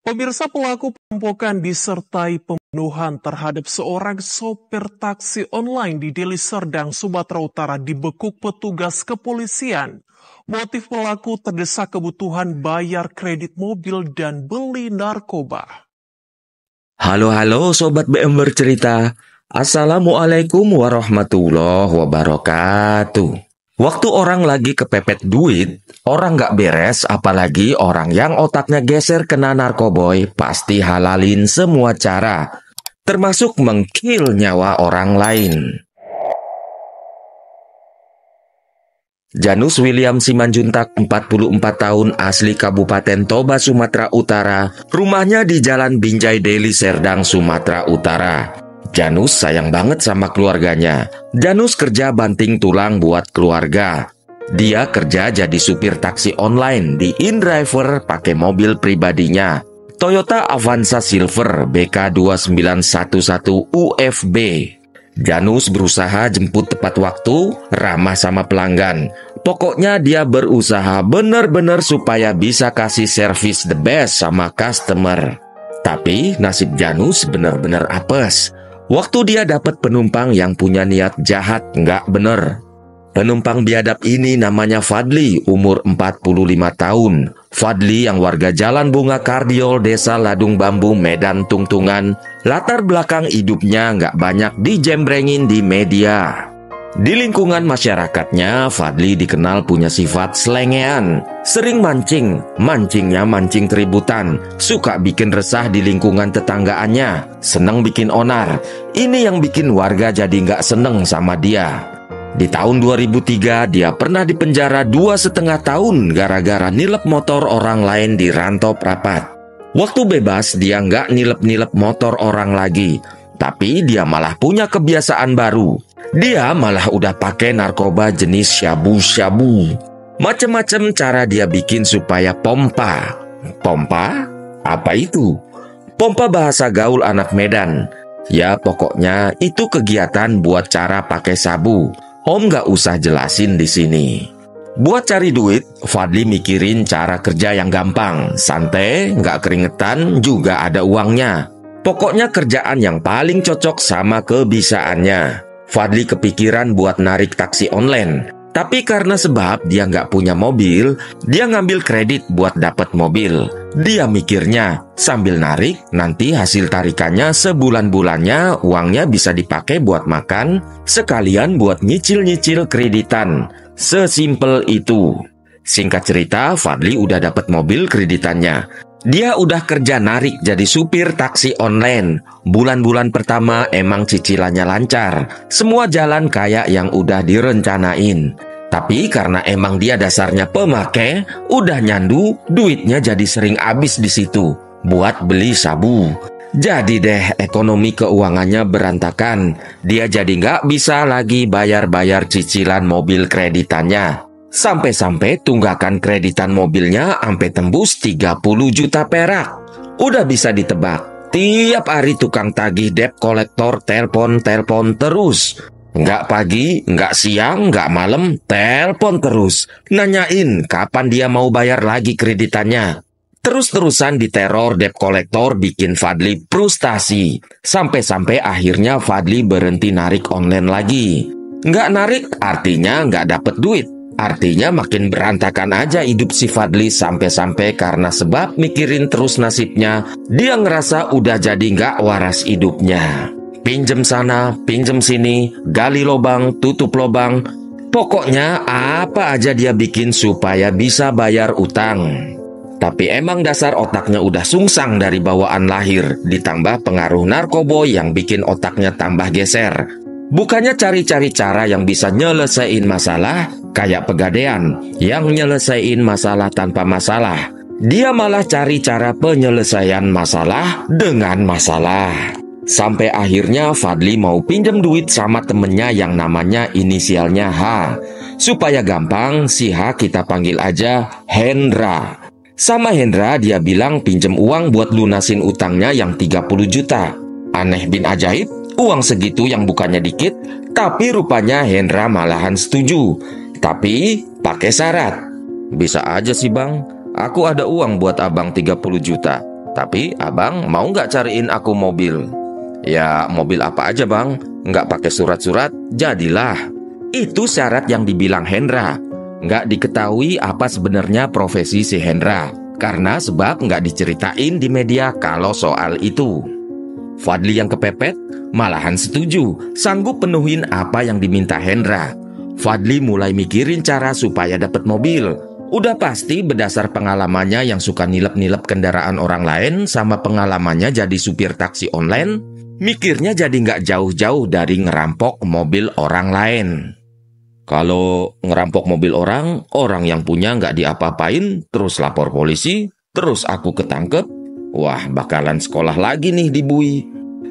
Pemirsa, pelaku perampokan disertai pembunuhan terhadap seorang sopir taksi online di Deli Serdang, Sumatera Utara dibekuk petugas kepolisian. Motif pelaku terdesak kebutuhan bayar kredit mobil dan beli narkoba. Halo Sobat BM Bercerita. Assalamualaikum warahmatullahi wabarakatuh. Waktu orang lagi kepepet duit, orang nggak beres, apalagi orang yang otaknya geser kena narkoboy, pasti halalin semua cara, termasuk mengkill nyawa orang lain. Janus William Simanjuntak, 44 tahun, asli Kabupaten Toba, Sumatera Utara. Rumahnya di Jalan Binjai, Deli Serdang, Sumatera Utara. Janus sayang banget sama keluarganya. Janus kerja banting tulang buat keluarga. Dia kerja jadi supir taksi online di InDriver pakai mobil pribadinya, Toyota Avanza Silver BK2911 UFB. Janus berusaha jemput tepat waktu, ramah sama pelanggan. Pokoknya dia berusaha bener-bener supaya bisa kasih servis the best sama customer. Tapi nasib Janus bener-bener apes. Waktu dia dapat penumpang yang punya niat jahat, nggak bener. Penumpang biadab ini namanya Fadli, umur 45 tahun. Fadli yang warga Jalan Bunga Kardiol, Desa Ladung Bambu, Medan Tungtungan. Latar belakang hidupnya nggak banyak dijembrengin di media. Di lingkungan masyarakatnya, Fadli dikenal punya sifat selengean. Sering mancingnya mancing keributan. Suka bikin resah di lingkungan tetanggaannya. Seneng bikin onar. Ini yang bikin warga jadi nggak seneng sama dia. Di tahun 2003, dia pernah dipenjara 2,5 tahun gara-gara nilep motor orang lain di Rantau Prapat. Waktu bebas, dia nggak nilep-nilep motor orang lagi. Tapi dia malah punya kebiasaan baru. Dia malah udah pakai narkoba jenis syabu-syabu. Macem-macem cara dia bikin supaya pompa. Pompa? Apa itu? Pompa bahasa gaul anak Medan. Ya pokoknya itu kegiatan buat cara pakai sabu. Om nggak usah jelasin di sini. Buat cari duit, Fadli mikirin cara kerja yang gampang. Santai, nggak keringetan, juga ada uangnya. Pokoknya kerjaan yang paling cocok sama kebisaannya. Fadli kepikiran buat narik taksi online. Tapi karena sebab dia nggak punya mobil, dia ngambil kredit buat dapat mobil. Dia mikirnya, sambil narik, nanti hasil tarikannya sebulan-bulannya uangnya bisa dipakai buat makan, sekalian buat nyicil-nyicil kreditan. Sesimpel itu. Singkat cerita, Fadli udah dapat mobil kreditannya. Dia udah kerja narik jadi supir taksi online. Bulan-bulan pertama emang cicilannya lancar. Semua jalan kayak yang udah direncanain. Tapi karena emang dia dasarnya pemakai, udah nyandu, duitnya jadi sering habis di situ buat beli sabu. Jadi deh ekonomi keuangannya berantakan. Dia jadi nggak bisa lagi bayar-bayar cicilan mobil kreditannya. Sampai-sampai tunggakan kreditan mobilnya sampai tembus 30 juta perak. Udah bisa ditebak, tiap hari tukang tagih debt kolektor telepon terus. Nggak pagi, nggak siang, nggak malam, telepon terus. Nanyain kapan dia mau bayar lagi kreditannya. Terus-terusan diteror debt kolektor bikin Fadli frustasi. Sampai-sampai akhirnya Fadli berhenti narik online lagi. Nggak narik artinya nggak dapet duit. Artinya makin berantakan aja hidup si Fadli sampai-sampai karena sebab mikirin terus nasibnya, dia ngerasa udah jadi nggak waras hidupnya. Pinjem sana, pinjem sini, gali lobang, tutup lobang. Pokoknya apa aja dia bikin supaya bisa bayar utang. Tapi emang dasar otaknya udah sungsang dari bawaan lahir, ditambah pengaruh narkoboy yang bikin otaknya tambah geser. Bukannya cari-cari cara yang bisa nyelesain masalah, kayak Pegadaian yang nyelesain masalah tanpa masalah. Dia malah cari cara penyelesaian masalah dengan masalah. Sampai akhirnya Fadli mau pinjam duit sama temennya yang namanya inisialnya H. Supaya gampang, si H kita panggil aja Hendra. Sama Hendra dia bilang pinjam uang buat lunasin utangnya yang 30 juta. Aneh bin ajaib, uang segitu yang bukannya dikit, tapi rupanya Hendra malahan setuju. Tapi pakai syarat. Bisa aja sih bang, aku ada uang buat abang 30 juta. Tapi abang mau nggak cariin aku mobil? Ya mobil apa aja bang, nggak pakai surat-surat, jadilah. Itu syarat yang dibilang Hendra. Nggak diketahui apa sebenarnya profesi si Hendra, karena sebab nggak diceritain di media kalau soal itu. Fadli yang kepepet malahan setuju, sanggup penuhin apa yang diminta Hendra. Fadli mulai mikirin cara supaya dapat mobil. Udah pasti berdasar pengalamannya yang suka nilep-nilep kendaraan orang lain sama pengalamannya jadi supir taksi online, mikirnya jadi nggak jauh-jauh dari ngerampok mobil orang lain. Kalau ngerampok mobil orang yang punya nggak diapa-apain, terus lapor polisi, terus aku ketangkep, wah bakalan sekolah lagi nih di Bui.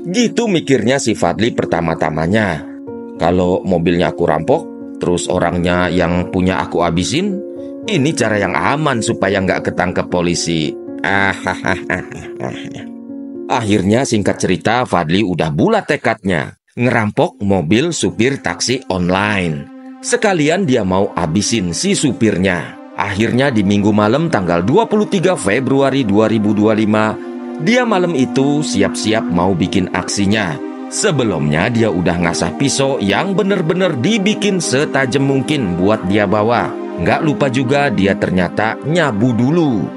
Gitu mikirnya si Fadli pertama-tamanya. Kalau mobilnya aku rampok, terus orangnya yang punya aku abisin, ini cara yang aman supaya nggak ketangkep polisi. Akhirnya singkat cerita Fadli udah bulat tekadnya ngerampok mobil supir taksi online. Sekalian dia mau abisin si supirnya. Akhirnya di minggu malam tanggal 23 Februari 2025, dia malam itu siap-siap mau bikin aksinya. Sebelumnya dia udah ngasah pisau yang bener-bener dibikin setajam mungkin buat dia bawa. Nggak lupa juga dia ternyata nyabu dulu.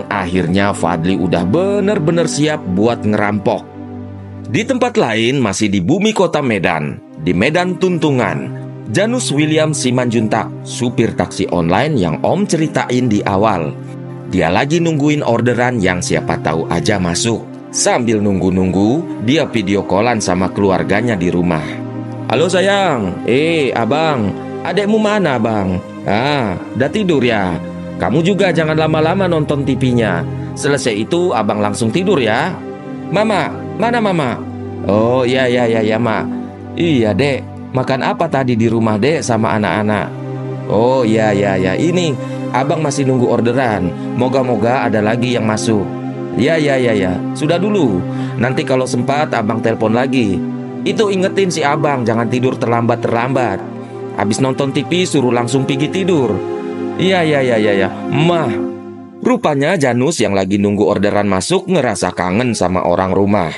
Akhirnya Fadli udah bener-bener siap buat ngerampok. Di tempat lain masih di bumi kota Medan, di Medan Tuntungan, Janus William Simanjuntak, supir taksi online yang Om ceritain di awal. Dia lagi nungguin orderan yang siapa tahu aja masuk. Sambil nunggu-nunggu, dia video callan sama keluarganya di rumah. Halo sayang, abang, adekmu mana bang? Udah tidur ya? Kamu juga jangan lama-lama nonton TV-nya. Selesai itu abang langsung tidur ya. Mama, mana mama? Oh iya mak. Iya dek, makan apa tadi di rumah dek sama anak-anak? Oh iya, ini abang masih nunggu orderan. Moga-moga ada lagi yang masuk. Ya, sudah dulu. Nanti kalau sempat abang telepon lagi. Itu ingetin si abang jangan tidur terlambat. Habis nonton TV suruh langsung pergi tidur. Iya, Mah. Rupanya Janus yang lagi nunggu orderan masuk ngerasa kangen sama orang rumah.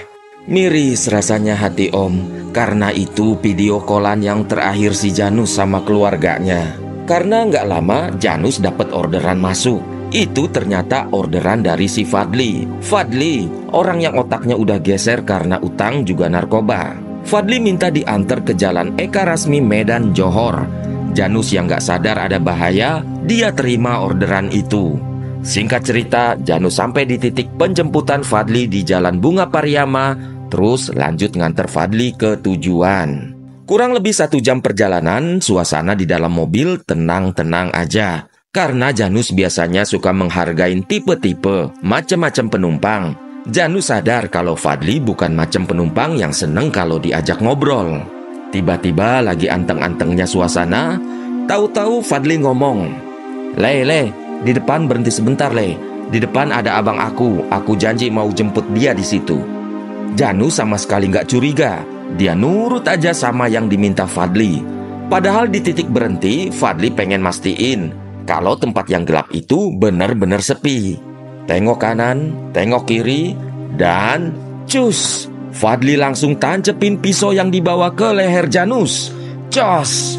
Miris rasanya hati Om, karena itu video callan yang terakhir si Janus sama keluarganya. Karena nggak lama Janus dapat orderan masuk. Itu ternyata orderan dari si Fadli. Fadli, orang yang otaknya udah geser karena utang juga narkoba. Fadli minta diantar ke Jalan Eka Rasmi Medan Johor. Janus yang nggak sadar ada bahaya, dia terima orderan itu. Singkat cerita, Janus sampai di titik penjemputan Fadli di Jalan Bunga Pariama, terus lanjut nganter Fadli ke tujuan. Kurang lebih 1 jam perjalanan, suasana di dalam mobil tenang-tenang aja. Karena Janus biasanya suka menghargai tipe-tipe, macam-macam penumpang. Janus sadar kalau Fadli bukan macam penumpang yang seneng kalau diajak ngobrol. Tiba-tiba lagi anteng-antengnya suasana, tahu-tahu Fadli ngomong, Le, di depan berhenti sebentar Le. Di depan ada abang aku janji mau jemput dia di situ. Janus sama sekali nggak curiga. Dia nurut aja sama yang diminta Fadli. Padahal di titik berhenti, Fadli pengen mastiin kalau tempat yang gelap itu benar-benar sepi. Tengok kanan, tengok kiri, dan cus! Fadli langsung tancepin pisau yang dibawa ke leher Janus. Cos!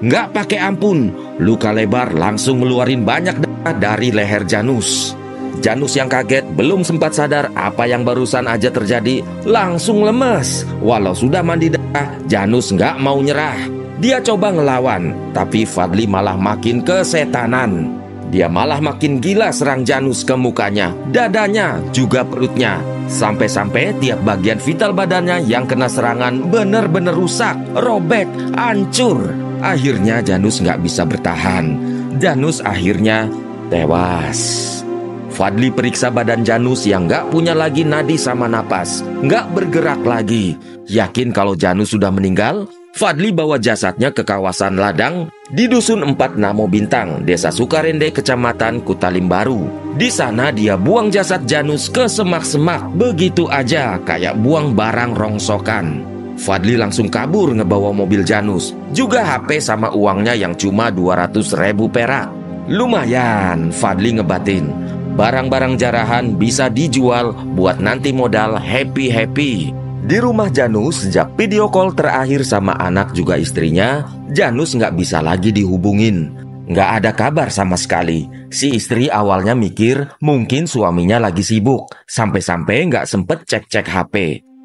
Nggak pakai ampun, luka lebar langsung ngeluarin banyak darah dari leher Janus. Janus yang kaget belum sempat sadar apa yang barusan aja terjadi, langsung lemes. Walau sudah mandi darah, Janus nggak mau nyerah. Dia coba ngelawan, tapi Fadli malah makin kesetanan. Dia malah makin gila serang Janus ke mukanya, dadanya, juga perutnya. Sampai-sampai tiap bagian vital badannya yang kena serangan bener-bener rusak, robek, hancur. Akhirnya Janus nggak bisa bertahan. Janus akhirnya tewas. Fadli periksa badan Janus yang nggak punya lagi nadi sama napas, nggak bergerak lagi. Yakin kalau Janus sudah meninggal, Fadli bawa jasadnya ke kawasan ladang di Dusun 4 Namo Bintang, Desa Sukarende, Kecamatan Kutalimbaru. Di sana dia buang jasad Janus ke semak-semak begitu aja, kayak buang barang rongsokan. Fadli langsung kabur ngebawa mobil Janus, juga HP sama uangnya yang cuma 200.000 perak. Lumayan, Fadli ngebatin. Barang-barang jarahan bisa dijual buat nanti modal happy-happy. Di rumah Janus, sejak video call terakhir sama anak juga istrinya, Janus nggak bisa lagi dihubungin. Nggak ada kabar sama sekali. Si istri awalnya mikir mungkin suaminya lagi sibuk, sampai-sampai nggak sempet cek-cek HP.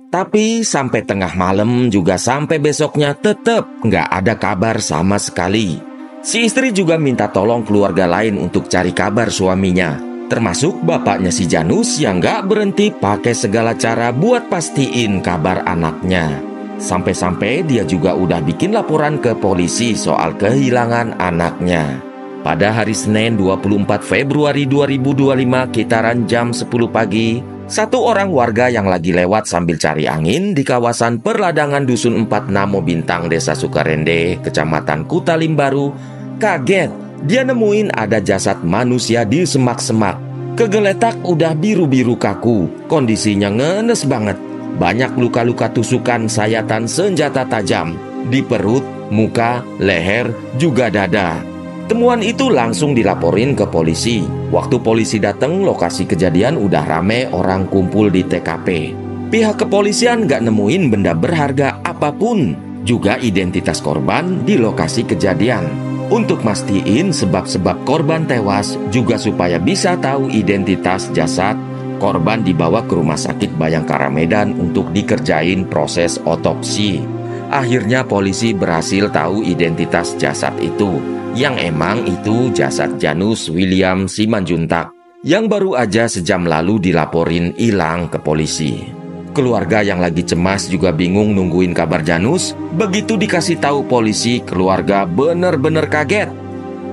Tapi sampai tengah malam juga sampai besoknya tetap nggak ada kabar sama sekali. Si istri juga minta tolong keluarga lain untuk cari kabar suaminya, termasuk bapaknya si Janus yang nggak berhenti pakai segala cara buat pastiin kabar anaknya. Sampai-sampai dia juga udah bikin laporan ke polisi soal kehilangan anaknya. Pada hari Senin 24 Februari 2025 kitaran jam 10 pagi, satu orang warga yang lagi lewat sambil cari angin di kawasan perladangan Dusun 4 Namo Bintang, Desa Sukarende, Kecamatan Kuta Limbaru, kaget. Dia nemuin ada jasad manusia di semak-semak. Kegeletak udah biru-biru kaku, kondisinya ngenes banget. Banyak luka-luka tusukan sayatan senjata tajam di perut, muka, leher, juga dada. Temuan itu langsung dilaporin ke polisi. Waktu polisi datang, lokasi kejadian udah rame orang kumpul di TKP. Pihak kepolisian nggak nemuin benda berharga apapun, juga identitas korban di lokasi kejadian. Untuk mastiin sebab-sebab korban tewas, juga supaya bisa tahu identitas jasad, korban dibawa ke Rumah Sakit Bayangkara Medan untuk dikerjain proses otopsi. Akhirnya polisi berhasil tahu identitas jasad itu, yang emang itu jasad Janus William Simanjuntak, yang baru aja sejam lalu dilaporin hilang ke polisi. Keluarga yang lagi cemas juga bingung nungguin kabar Janus. Begitu dikasih tahu polisi, keluarga bener-bener kaget.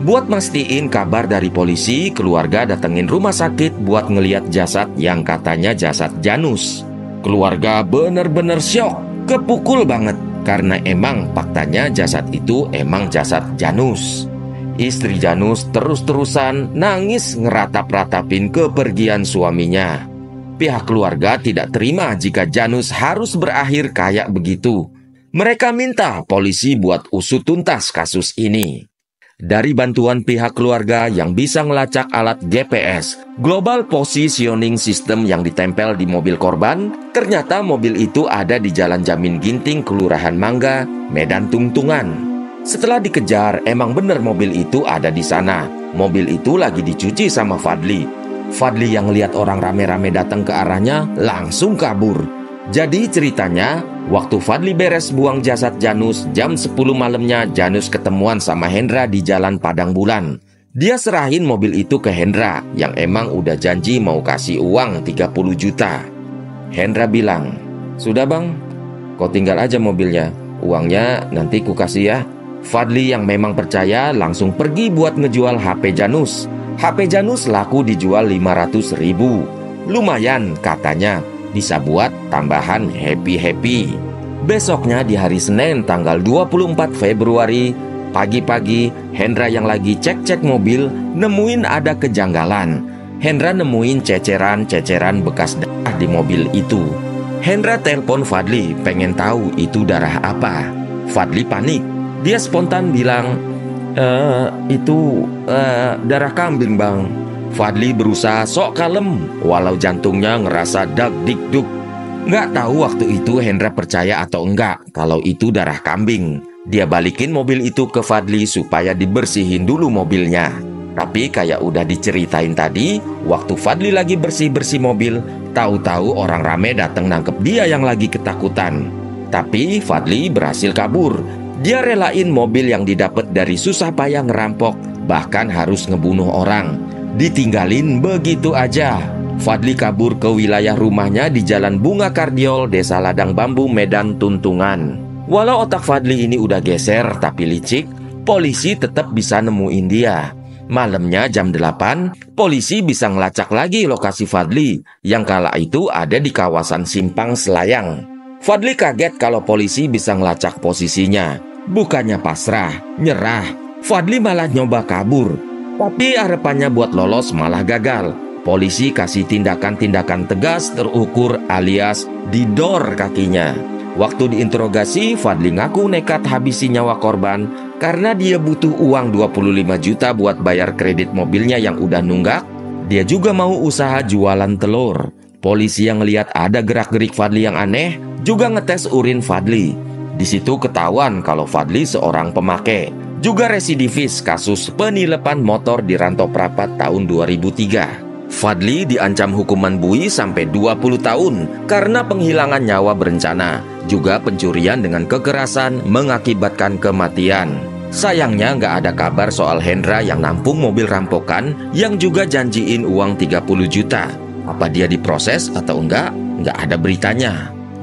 Buat mastiin kabar dari polisi, keluarga datengin rumah sakit buat ngeliat jasad yang katanya jasad Janus. Keluarga bener-bener syok, kepukul banget, karena emang faktanya jasad itu emang jasad Janus. Istri Janus terus-terusan nangis ngeratap-ratapin kepergian suaminya. Pihak keluarga tidak terima jika Janus harus berakhir kayak begitu. Mereka minta polisi buat usut tuntas kasus ini. Dari bantuan pihak keluarga yang bisa ngelacak alat GPS, Global Positioning System yang ditempel di mobil korban, ternyata mobil itu ada di Jalan Jamin Ginting, Kelurahan Mangga, Medan Tungtungan. Setelah dikejar, emang bener mobil itu ada di sana. Mobil itu lagi dicuci sama Fadli. Fadli yang lihat orang rame-rame datang ke arahnya langsung kabur. Jadi ceritanya, waktu Fadli beres buang jasad Janus, jam 10 malamnya Janus ketemuan sama Hendra di Jalan Padang Bulan. Dia serahin mobil itu ke Hendra, yang emang udah janji mau kasih uang 30 juta. Hendra bilang, "Sudah bang, kau tinggal aja mobilnya, uangnya nanti ku kasih ya." Fadli yang memang percaya langsung pergi buat ngejual HP Janus. HP Janus laku dijual 500 ribu. Lumayan katanya, bisa buat tambahan happy-happy. Besoknya di hari Senin tanggal 24 Februari, pagi-pagi Hendra yang lagi cek-cek mobil nemuin ada kejanggalan. Hendra nemuin ceceran-ceceran bekas darah di mobil itu. Hendra telepon Fadli pengen tahu itu darah apa. Fadli panik. Dia spontan bilang, itu darah kambing bang. Fadli berusaha sok kalem, walau jantungnya ngerasa dag-dig-dug. Nggak tahu waktu itu Hendra percaya atau enggak kalau itu darah kambing. Dia balikin mobil itu ke Fadli supaya dibersihin dulu mobilnya. Tapi kayak udah diceritain tadi, waktu Fadli lagi bersih-bersih mobil, tahu-tahu orang rame datang nangkep dia yang lagi ketakutan. Tapi Fadli berhasil kabur. Dia relain mobil yang didapat dari susah payah ngerampok, bahkan harus ngebunuh orang. Ditinggalin begitu aja. Fadli kabur ke wilayah rumahnya di Jalan Bunga Kardiol, Desa Ladang Bambu, Medan Tuntungan. Walau otak Fadli ini udah geser tapi licik, polisi tetap bisa nemuin dia. Malamnya jam 8, polisi bisa ngelacak lagi lokasi Fadli, yang kala itu ada di kawasan Simpang Selayang. Fadli kaget kalau polisi bisa ngelacak posisinya. Bukannya pasrah, nyerah, Fadli malah nyoba kabur. Tapi harapannya buat lolos malah gagal. Polisi kasih tindakan-tindakan tegas terukur alias didor kakinya. Waktu diinterogasi, Fadli ngaku nekat habisi nyawa korban karena dia butuh uang 25 juta buat bayar kredit mobilnya yang udah nunggak. Dia juga mau usaha jualan telur. Polisi yang lihat ada gerak-gerik Fadli yang aneh juga ngetes urin Fadli. Di situ ketahuan kalau Fadli seorang pemakai, juga residivis kasus penilepan motor di Rantau Prapat tahun 2003. Fadli diancam hukuman buih sampai 20 tahun karena penghilangan nyawa berencana, juga pencurian dengan kekerasan mengakibatkan kematian. Sayangnya nggak ada kabar soal Hendra yang nampung mobil rampokan yang juga janjiin uang 30 juta. Apa dia diproses atau enggak? Nggak ada beritanya.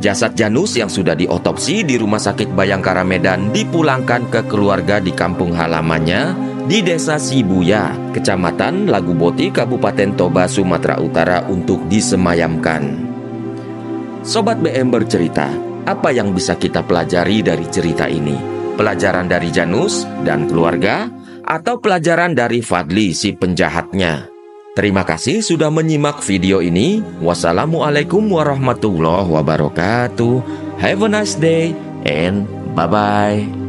Jasad Janus yang sudah diotopsi di Rumah Sakit Bayangkara Medan dipulangkan ke keluarga di kampung halamannya di Desa Sibuya, Kecamatan Laguboti, Kabupaten Toba, Sumatera Utara untuk disemayamkan. Sobat BM bercerita, apa yang bisa kita pelajari dari cerita ini? Pelajaran dari Janus dan keluarga, atau pelajaran dari Fadli si penjahatnya? Terima kasih sudah menyimak video ini. Wassalamualaikum warahmatullahi wabarakatuh. Have a nice day and bye-bye.